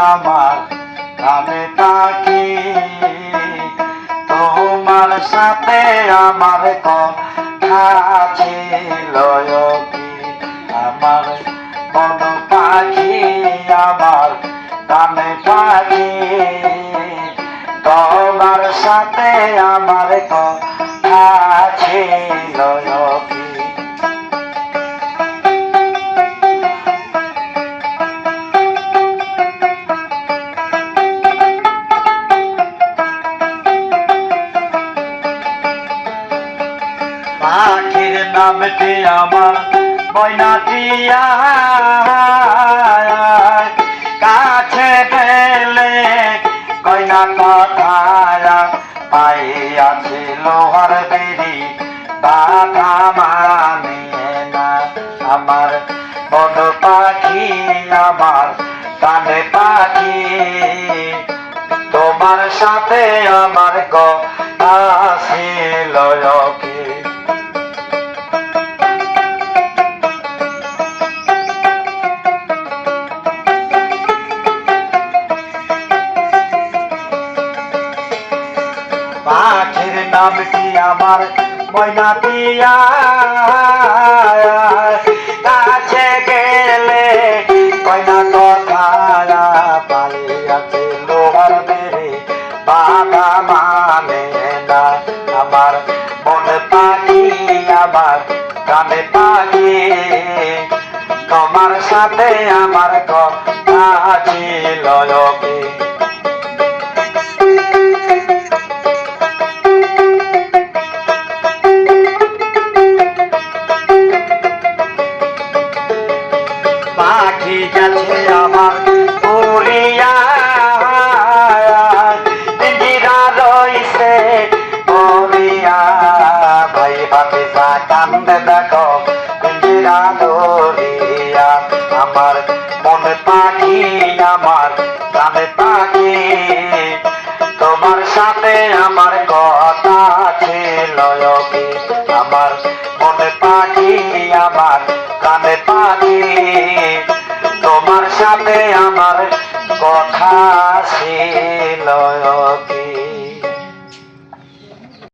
আমার কানে পাখি তোমার সাথে আমার কথা ছিল কি আমার বন পাখি আমার কানে পাখি তোমার সাথে আমার কথা ছিল কি পাখির নামটি আমার ময়নাটিয়া কাছে পেলে কইনা কথা পাইয়াছি লোহার বেরি বাধা মানিয়ে না আমার বন পাখি আমার কানে পাখি তোমার সাথে আমার কথা ছিল কি পাখির নামটি আমার ময়নাটিয়া কাছে গেলে কইনা কথা পাইয়াছে লোহার বেরে বাধা মানে না আমার বন পাখি আমার কানে পাখি তোমার সাথে আমার কথা ছিল কি পাখি গেছে আমার উড়িয়া পিঞ্জিরা রইছে উড়িয়া ভাই বাতিসা কান্দে দেখো পিঞ্জিরা ধরিয়া আমার মন পাখি আমার কানে পাখি তোমার সাথে আমার কথা ছিল কি আমার মন পাখি আমার